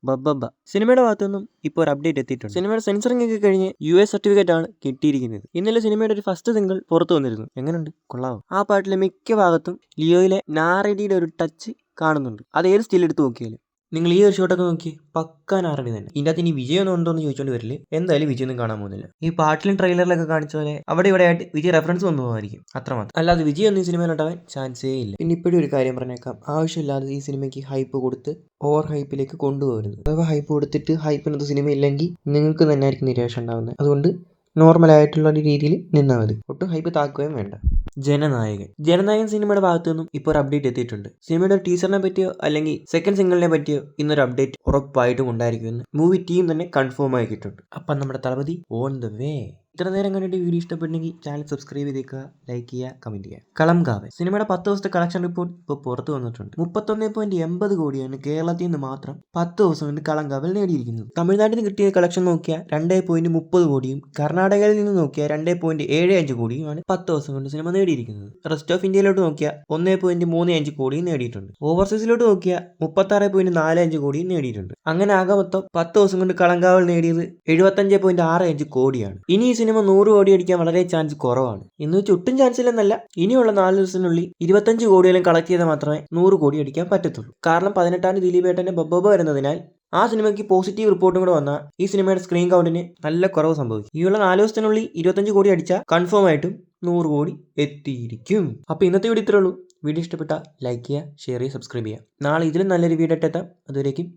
ബബ്ബബ്ബ സിനിമയുടെ ഭാഗത്തുനിന്നും ഇപ്പോൾ ഒരു അപ്ഡേറ്റ് എത്തിയിട്ടുണ്ട്. സിനിമയുടെ സെൻസറിംഗ് ഒക്കെ കഴിഞ്ഞ് US സർട്ടിഫിക്കറ്റ് ആണ് കിട്ടിയിരിക്കുന്നത്. ഇന്നലെ സിനിമയുടെ ഒരു ഫസ്റ്റ് സിംഗിൾ പുറത്തു വന്നിരുന്നു. എങ്ങനെയുണ്ട്, കൊള്ളാവോ? ആ പാട്ടിലെ മിക്ക ഭാഗത്തും ലിയോയിലെ നാറടിയുടെ ഒരു ടച്ച് കാണുന്നുണ്ട്. അത് ഏത് സ്റ്റിൽ എടുത്ത് നോക്കിയാലും നിങ്ങൾ ഈ ഒരു ഷോട്ടൊക്കെ നോക്കി പക്കാ നാറടി തന്നെ. ഇതിൻ്റെ അകത്ത് ഇനി വിജയൊന്നും ഉണ്ടോ എന്ന് ചോദിച്ചുകൊണ്ട് വരില്ലേ, എന്തായാലും വിജയൊന്നും കാണാൻ പോകുന്നില്ല. ഈ പാട്ടിലും ട്രെയിലറിലൊക്കെ കാണിച്ച പോലെ അവിടെ ഇവിടെ ആയിട്ട് വിജയ് റെഫറൻസ് വന്നു പോകുമായിരിക്കും, അത്രമാത്രം. അല്ലാതെ വിജയൊന്നും ഈ സിനിമയിലുണ്ടാവാൻ ചാൻസേ ഇല്ല. പിന്നെ ഇപ്പോഴും ഒരു കാര്യം പറഞ്ഞേക്കാം, ആവശ്യമില്ലാതെ ഈ സിനിമയ്ക്ക് ഹൈപ്പ് കൊടുത്ത് ഓവർ ഹൈപ്പിലേക്ക് കൊണ്ടുപോകരുത്. അഥവാ ഹൈപ്പ് കൊടുത്തിട്ട് ഹൈപ്പിനകത്ത് സിനിമ ഇല്ലെങ്കിൽ നിങ്ങൾക്ക് തന്നെ ആയിരിക്കും നിരാശ ഉണ്ടാകുന്നത്. അതുകൊണ്ട് നോർമലായിട്ടുള്ള ഒരു രീതിയിൽ നിന്നാൽ മതി, ഒട്ടും ഹൈപ്പ് താക്കുകയും വേണ്ട. ജനനായകൻ സിനിമയുടെ ഭാഗത്തു നിന്നും ഇപ്പോൾ ഒരു അപ്ഡേറ്റ് എത്തിയിട്ടുണ്ട്. സിനിമയുടെ ഒരു ടീസറിനെ പറ്റിയോ അല്ലെങ്കിൽ സെക്കൻഡ് സിംഗിളിനെ പറ്റിയോ ഇന്നൊരു അപ്ഡേറ്റ് ഉറപ്പായിട്ടും ഉണ്ടായിരിക്കുമെന്ന് മൂവി ടീം തന്നെ കൺഫേം ആക്കിയിട്ടുണ്ട്. അപ്പം നമ്മുടെ തളപതി ഓൺ ദ വേ. ഇത്ര നേരം കണ്ടിട്ട് വീഡിയോ ഇഷ്ടപ്പെട്ടെങ്കിൽ ചാനൽ സബ്സ്ക്രൈബ് ചെയ്തേക്കുക, ലൈക്ക് ചെയ്യുക, കമന്റ് ചെയ്യുക. കളംകാവൻ സിനിമയുടെ 10 ദിവസത്തെ കളക്ഷൻ റിപ്പോർട്ട് ഇപ്പോൾ പുറത്തു വന്നിട്ടുണ്ട്. 31.80 കോടിയാണ് കേരളത്തിൽ നിന്ന് മാത്രം 10 ദിവസം കൊണ്ട് കളംകാവൽ നേടിയിരിക്കുന്നത്. തമിഴ്നാട്ടിൽ നിന്ന് കിട്ടിയ കളക്ഷൻ നോക്കിയാൽ 2.30 കോടിയും കർണാടകയിൽ നിന്ന് നോക്കിയാൽ 2.75 കോടിയുമാണ് 10 ദിവസം കൊണ്ട് സിനിമ നേടിയിരിക്കുന്നത്. റെസ്റ്റ് ഓഫ് ഇന്ത്യയിലോട്ട് നോക്കിയാൽ 1.35 കോടിയും നേടിയിട്ടുണ്ട്. ഓവർസീസിലോട്ട് നോക്കിയാൽ 36.45 കോടിയും നേടിയിട്ടുണ്ട്. അങ്ങനെ ആകെ മൊത്തം 10 ദിവസം കൊണ്ട് കളംകാവൽ നേടിയത് 75.65 കോടിയാണ്. ഇനി ഈ സിനിമ 100 കോടി അടിക്കാൻ വളരെ ചാൻസ് കുറവാണ്. എന്ന് വെച്ച് ഒട്ടും ചാൻസ് ഇല്ലെന്നല്ല, ഇനിയുള്ള 4 ദിവസത്തിനുള്ളിൽ 25 കോടിയെല്ലാം കളക്ട് ചെയ്താൽ മാത്രമേ 100 കോടി അടിക്കാൻ പറ്റത്തുള്ളൂ. കാരണം 18-ാം തീയതി ദിലീപേട്ടന്റെ ബബ്ബബ വരുന്നതിനാൽ ആ സിനിമയ്ക്ക് പോസിറ്റീവ് റിപ്പോർട്ടും കൂടെ വന്നാൽ ഈ സിനിമയുടെ സ്ക്രീൻ കൗണ്ടിന് നല്ല കുറവ് സംഭവിക്കും. ഈയുള്ള 4 ദിവസത്തിനുള്ളിൽ 25 കോടി അടിച്ചാൽ കൺഫേം ആയിട്ടും 100 കോടി എത്തിയിരിക്കും. അപ്പോൾ ഇന്നത്തെ വീഡിയോ ഇത്രേ ഉള്ളൂ. വീഡിയോ ഇഷ്ടപ്പെട്ടാൽ ലൈക്ക് ചെയ്യുക, ഷെയർ ചെയ്യുക, സബ്സ്ക്രൈബ് ചെയ്യുക. നാളെ ഇതിലും നല്ലൊരു വീഡിയോ എത്താം. അതുവരേക്കും